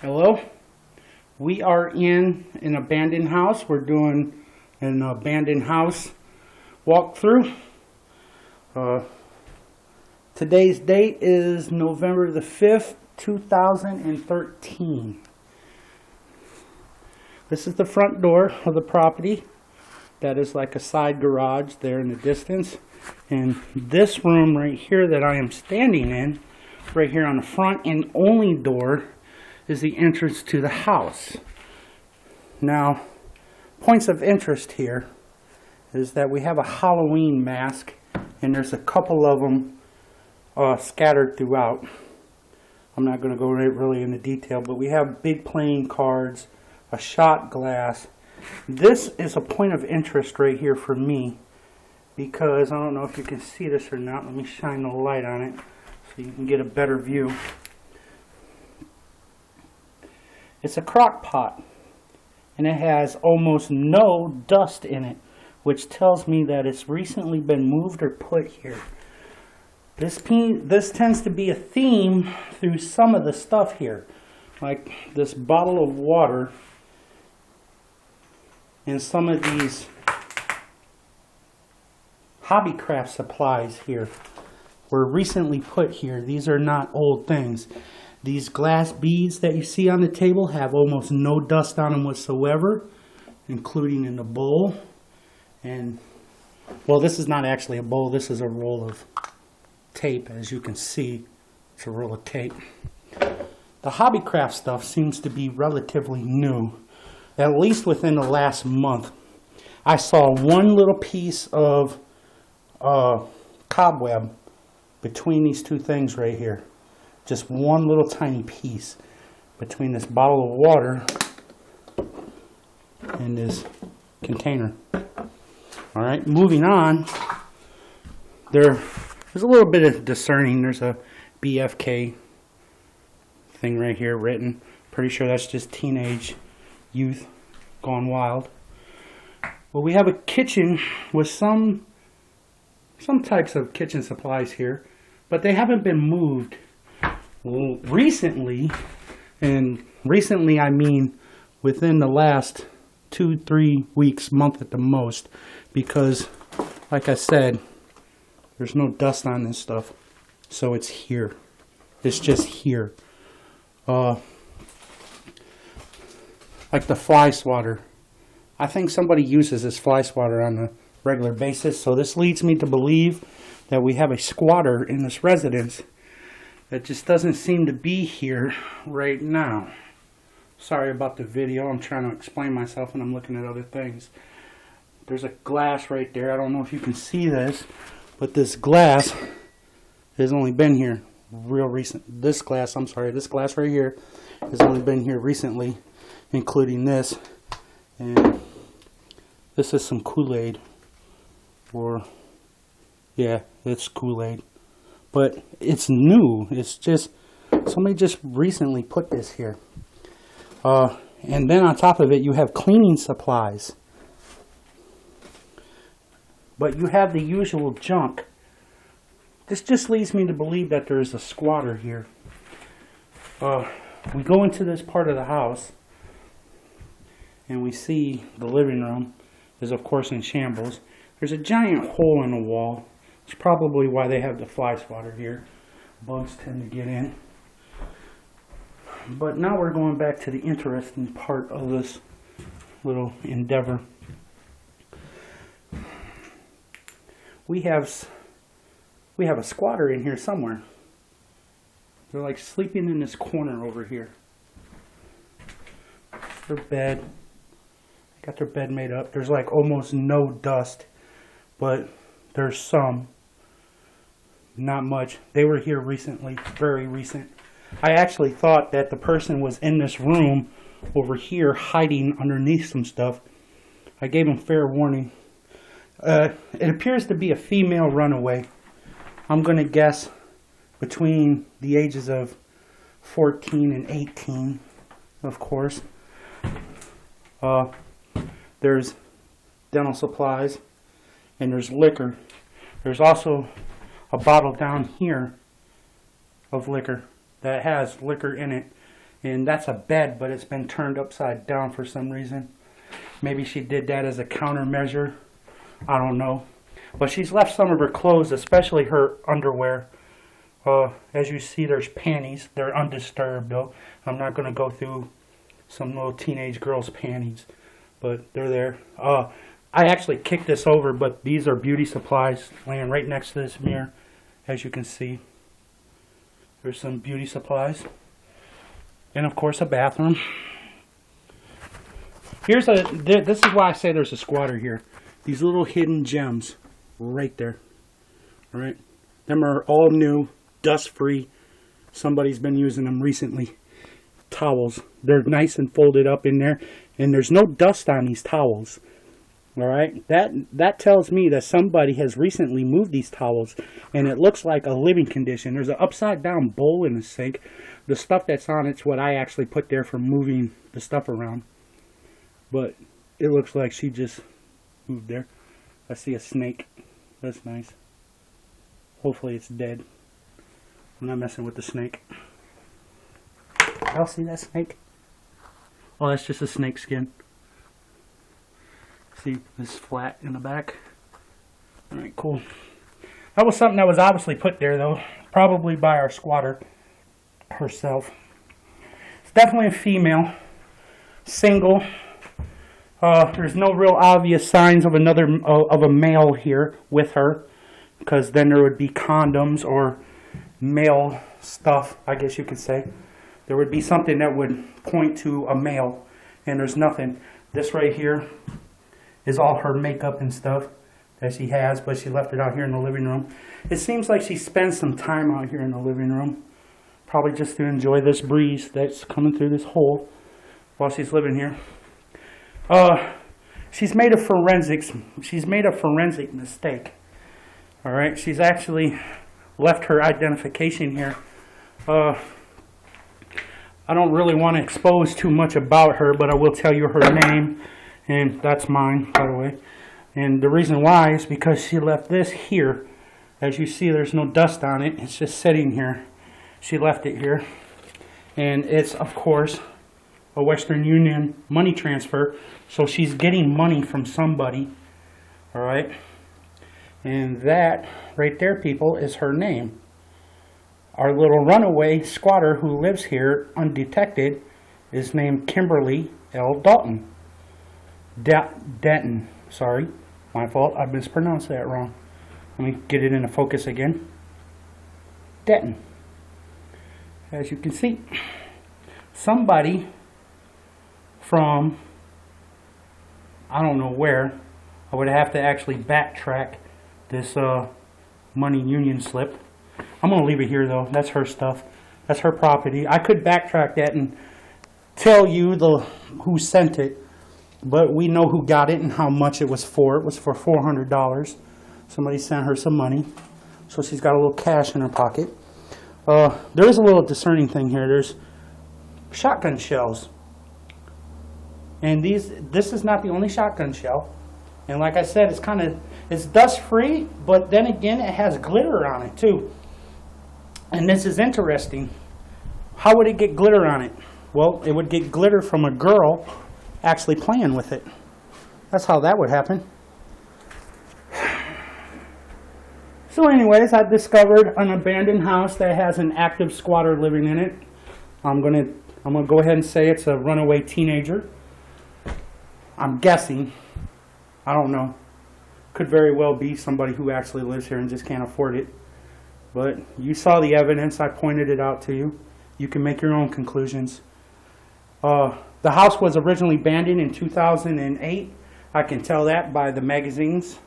Hello, we are in an abandoned house. We're doing an abandoned house walkthrough. Today's date is November the 5th, 2013. This is the front door of the property. That is like a side garage there in the distance. And this room right here that I am standing in, right here on the front and only door, is the entrance to the house. Now, points of interest here is that we have a Halloween mask, and there's a couple of them scattered throughout. I'm not going to go really into detail, but we have big playing cards, a shot glass. This is a point of interest right here for me, because I don't know if you can see this or not. Let me shine the light on it so you can get a better view. It's a crock pot, and it has almost no dust in it, which tells me that it's recently been moved or put here. This tends to be a theme through some of the stuff here, like this bottle of water and some of these hobbycraft supplies here were recently put here. These are not old things. These glass beads that you see on the table have almost no dust on them whatsoever, including in the bowl. And, well, this is not actually a bowl. This is a roll of tape, as you can see. It's a roll of tape. The hobbycraft stuff seems to be relatively new, at least within the last month. I saw one little piece of cobweb between these two things right here. Just one little tiny piece between this bottle of water and this container. Alright, moving on. There's a little bit of discerning. There's a BFK thing right here written. Pretty sure that's just teenage youth gone wild. Well, we have a kitchen with some types of kitchen supplies here, but they haven't been moved. Well, recently, and recently I mean within the last 2-3 weeks, month at the most, because like I said, there's no dust on this stuff, so it's here. It's just here. Like the fly swatter. I think somebody uses this fly swatter on a regular basis, so this leads me to believe that we have a squatter in this residence. It just doesn't seem to be here right now. Sorry about the video. I'm trying to explain myself and I'm looking at other things. There's a glass right there. I don't know if you can see this, but this glass has only been here real recent. This glass right here has only been here recently, including this. And this is some Kool-Aid. Or, yeah, it's Kool-Aid. But it's new. It's just, somebody just recently put this here. And then on top of it, you have cleaning supplies. But you have the usual junk. This just leads me to believe that there is a squatter here. We go into this part of the house, and we see the living room is, of course, in shambles. There's a giant hole in the wall. It's probably why they have the fly swatter here. Bugs tend to get in. But now we're going back to the interesting part of this little endeavor. We have a squatter in here somewhere. They're like sleeping in this corner over here. Their bed. They got their bed made up. There's like almost no dust, but there's some. Not much. They were here recently, very recent. I actually thought that the person was in this room over here hiding underneath some stuff. I gave them fair warning. It appears to be a female runaway. I'm going to guess between the ages of 14 and 18, of course. There's dental supplies and there's liquor. There's also a bottle down here of liquor that has liquor in it, And that's a bed, but it's been turned upside down for some reason. Maybe she did that as a countermeasure. I don't know. But she's left some of her clothes, especially her underwear. As you see, there's panties. They're undisturbed, though. I'm not going to go through some little teenage girl's panties, but they're there. I actually kicked this over, but these are beauty supplies laying right next to this mirror. As you can see, there's some beauty supplies. And, of course, a bathroom. This is why I say there's a squatter here. These little hidden gems right there. All right? Them are all new, dust-free. Somebody's been using them recently. Towels. They're nice and folded up in there. And there's no dust on these towels. All right? That tells me that somebody has recently moved these towels. And it looks like a living condition. There's an upside-down bowl in the sink. The stuff that's on it's what I actually put there for moving the stuff around. But it looks like she just moved there. I see a snake. That's nice. Hopefully it's dead. I'm not messing with the snake. Y'all see that snake? Oh, that's just a snake skin. See, this flat in the back. Alright, cool. That was something that was obviously put there, though. Probably by our squatter herself. It's definitely a female. Single. There's no real obvious signs of a male here with her, because then there would be condoms or male stuff, I guess you could say. There would be something that would point to a male, and there's nothing. This right here is all her makeup and stuff that she has, but she left it out here in the living room. It seems like she spends some time out here in the living room, probably just to enjoy this breeze that's coming through this hole while she's living here. She's made a forensic mistake. All right, she's actually left her identification here. I don't really want to expose too much about her, but I will tell you her name, and that's mine, by the way. And the reason why is because she left this here. As you see, there's no dust on it. It's just sitting here. She left it here. And it's, of course, a Western Union money transfer. So she's getting money from somebody. All right. And that right there, people, is her name. Our little runaway squatter who lives here undetected is named Kimberly L. Dalton. Denton. Sorry. My fault. I mispronounced that wrong. Let me get it into focus again. Denton. As you can see, somebody from, I don't know where, I would have to actually backtrack this money union slip. I'm going to leave it here, though. That's her stuff. That's her property. I could backtrack that and tell you who sent it, but we know who got it and how much it was for. It was for $400. Somebody sent her some money, so she's got a little cash in her pocket. There is a little discerning thing here. There's shotgun shells. And this is not the only shotgun shell. And like I said, it's dust free, but then again, it has glitter on it too. And this is interesting. How would it get glitter on it? Well, it would get glitter from a girl actually playing with it. That's how that would happen. So anyways, I discovered an abandoned house that has an active squatter living in it. I'm gonna go ahead and say it's a runaway teenager. I'm guessing. I don't know. Could very well be somebody who actually lives here and just can't afford it. But you saw the evidence. I pointed it out to you. You can make your own conclusions. The house was originally abandoned in 2008. I can tell that by the magazines,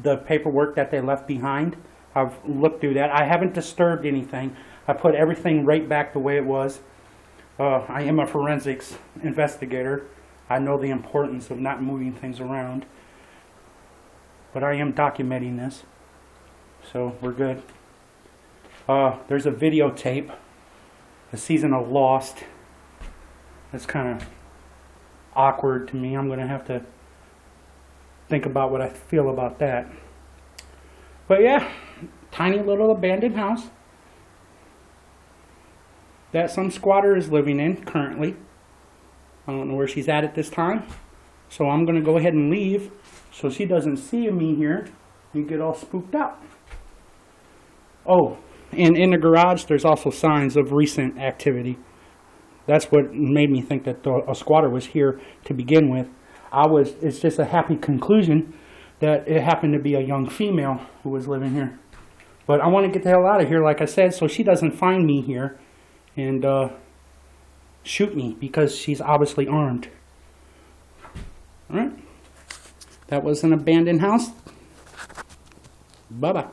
the paperwork that they left behind. I've looked through that. I haven't disturbed anything. I put everything right back the way it was. I am a forensics investigator. I know the importance of not moving things around. But I am documenting this. So we're good. There's a videotape. The season of Lost. That's kind of awkward to me. I'm going to have to think about what I feel about that. But yeah, tiny little abandoned house. that some squatter is living in currently. I don't know where she's at this time. So I'm going to go ahead and leave so she doesn't see me here and get all spooked out. Oh, and in the garage, there's also signs of recent activity. That's what made me think that a squatter was here to begin with. It's just a happy conclusion that it happened to be a young female who was living here. But I want to get the hell out of here, like I said, so she doesn't find me here and shoot me, because she's obviously armed. All right. That was an abandoned house. Bye-bye.